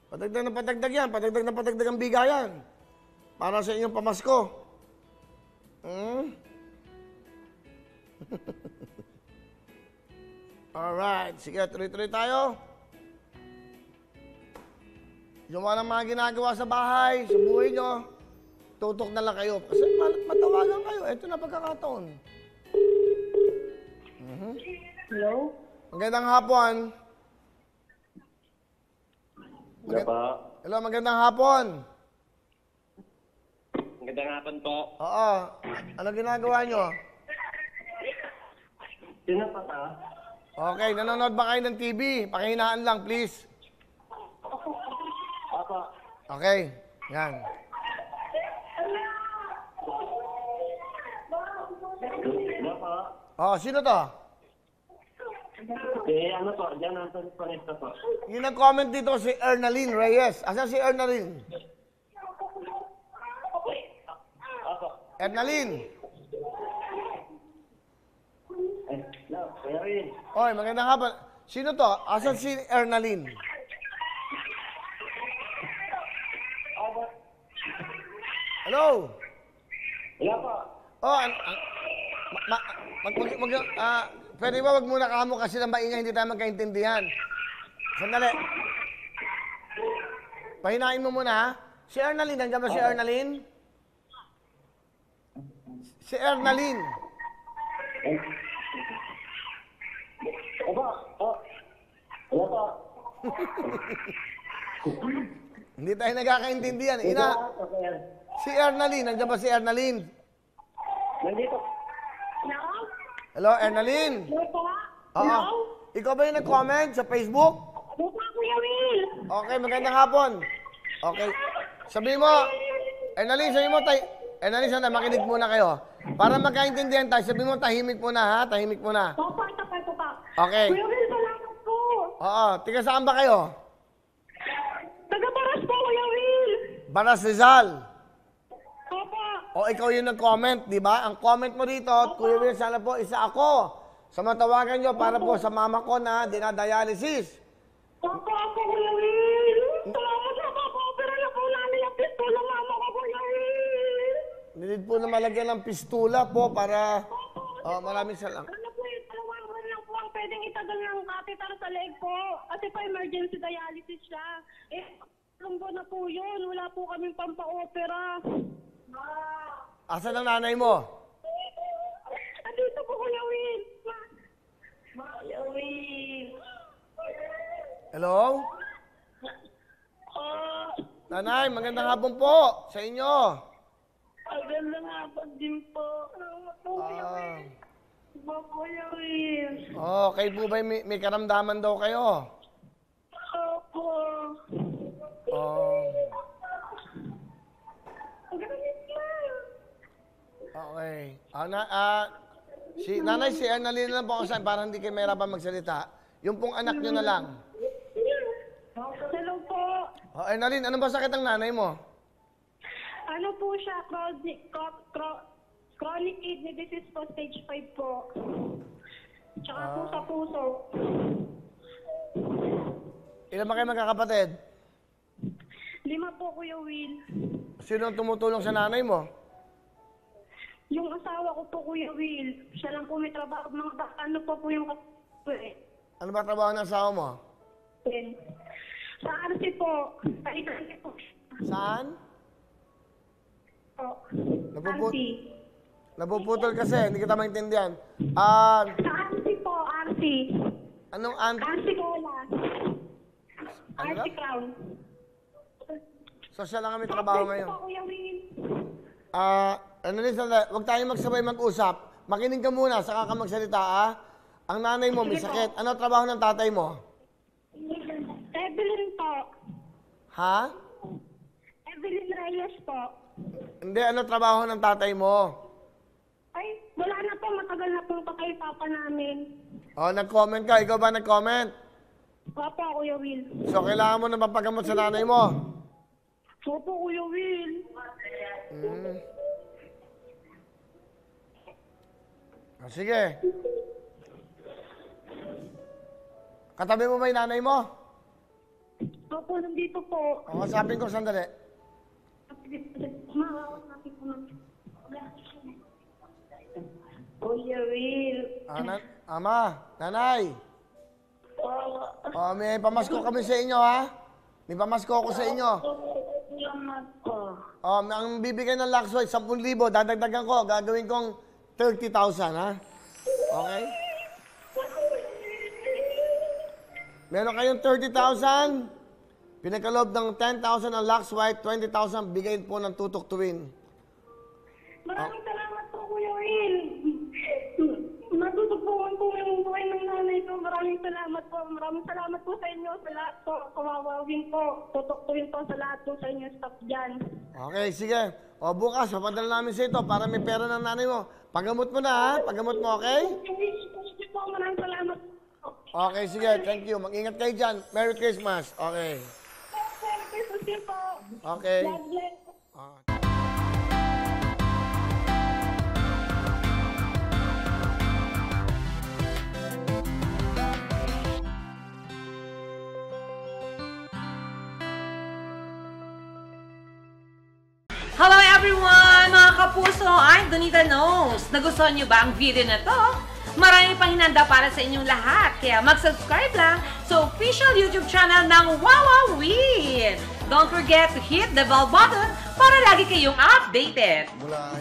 Patagdag na patagdag yan. Patagdag na patagdag ang bigayan. Para sa inyong pamasko. Alright. Sige, tuloy-tuloy tayo. Yung mga ginagawa sa bahay, sa buhay nyo, tutok na lang kayo. Kasi matawagan kayo. Ito na pagkakataon. Hello? Magandang hapon. Hello po. Hello, magandang hapon. Magandang hapon po. Oo. Ano ginagawa nyo? Sino pa ka? Okay, nanonood ba kayo ng TV? Pakihinaan lang, please. Opo. Okay, yan. Hello po. Oh, sino to? Ano po, dyan ang telefonista po. Yung nag-comment dito si Ernaline Reyes. Asan si Ernaline? Opo. Ernaline. Hello, Kuya Rin. Oy, magandang hapon. Sino to? Asan si Ernaline? Hello? Hello po. Oh, pwede ba wag muna kamo kasi nang maingay, hindi tayo magkaintindihan. Sandali. Pahinain mo muna, ha? Si Ernaline, nandiyan ba si Ernaline? Si Ernaline. Opo. Hello po. Hindi tayo nagkakaintindihan. Ina, Okay. si Ernaline, nandiyan ba si Ernaline? Nandito. Hello, Ernaline? Hello po? Oo. Ikaw ba yung nag-comment sa Facebook? Hello po, Kuya Will? Okay, magandang hapon. Okay. Sabihin mo, Ernaline, sabihin mo, Ernaline, sana makinig muna kayo. Para magkaintindihan tayo, sabihin mo, tahimik muna, ha? Tahimik muna. Opo, ito pa. Okay. Kuya Will, salamat po. Oo, tiga saan ba kayo? Taga-Baras po, Kuya Will. Baras Rizal. Opo. O ikaw yung nag-comment, di ba? Ang comment mo dito, Kuya Will, sana po isa ako. Sa matawagan nyo para po sa mama ko na dinadialysis. Opo, Kuya Will. Salamat na po. Pero na po namin ang pisto ng mama ko, Kuya Will. Nilid po na malagyan ng pistula po para... Oh, maraming salamat. Ano po yung dalawang buwan lang po ang pwedeng itagal ng catheter sa leg po. Kasi po emergency dialysis siya. Eh, lunggo na po yun. Wala po kaming pampa-opera. Asan ang nanay mo? Andito po, Kuya Will. Kuya Will. Hello? Nanay, magandang hapon po sa inyo. Magandang hapon din po. Salamat po, Kuya Will. Kuya Will. Oh, kayo po ba may karamdaman daw kayo? Opo. Oh, Ganit lang. okay. Si nanay, si Ernaline lang po ako saan para hindi kayo mahirapan magsalita. Yung pong anak nyo na lang. Hello po. Oh, Ernaline, ano ba sakit ang nanay mo? Ano po siya? Chronic kidney disease po, stage 5 po. Tsaka po sa puso. Ilan ba kayo magkakapatid? 5 po, Kuya Will. Sino ang tumutulong sa nanay mo? Yung asawa ko po, Kuya Will. Siya lang po may trabaho. Ano po yung Ano ba trabaho ng asawa mo? Sa RC po. Kailangan po. Saan? RC. Napuputol kasi, hindi kita maintindihan. Sa RC po, RC. Anong RC Cola. Ano RC ba? Crown. Social lang kami trabaho ngayon. Po, Kuya Will. Huwag tayong magsabay mag-usap. Makinig ka muna, saka ka magsalita, ah. Ang nanay mo, may sakit. Ano trabaho ng tatay mo? Evelyn po. Ha? Evelyn Reyes po. Hindi, ano trabaho ng tatay mo? Ay, wala na po. Matagal na po patay papa namin. Oh, nag-comment ka. Ikaw ba nag-comment? Opo, Kuya Will. So, kailangan mo na mapagamot sa nanay mo. Opo, Kuya Will. Sige. Katabi mo ba yung nanay mo? Opo, nandito po. O, kasapin ko, sandali. Maawas natin po ng... Kuya Will. Ama, nanay. O, may pamasko kami sa inyo, ha? May pamasko ako sa inyo. Salamat po. O, ang bibigay ng Laksoy, 10,000, dadagdagan ko, gagawin kong 30,000, ha? Okay? Meron kayong 30,000, pinagkaloob ng 10,000 ang Lux White, 20,000, bigay po ng Tutok Twin. Maraming salamat po, Kuya Will. Matutupungan po yung buhay ng nanay ko. Maraming salamat po. Maraming salamat po sa inyo sa lahat po. Kawawawin po. Tutuktuin po sa lahat po sa inyo staff dyan. Okay, sige. O, bukas, papadala namin sa ito para may pera ng nanay mo. Pagamot mo na, ha? Pagamot mo, okay? Sige po, maraming salamat po. Okay, sige. Thank you. Mag-ingat kayo dyan. Merry Christmas. Okay. Merry Christmas din po. Okay. God bless. Hello everyone! Mga kapuso, I'm Donita Knows. Nagustuhan niyo ba ang video na to? Marami pang hinanda para sa inyong lahat. Kaya mag-subscribe lang sa official YouTube channel ng Wawa Win. Don't forget to hit the bell button para lagi kayong updated. Mula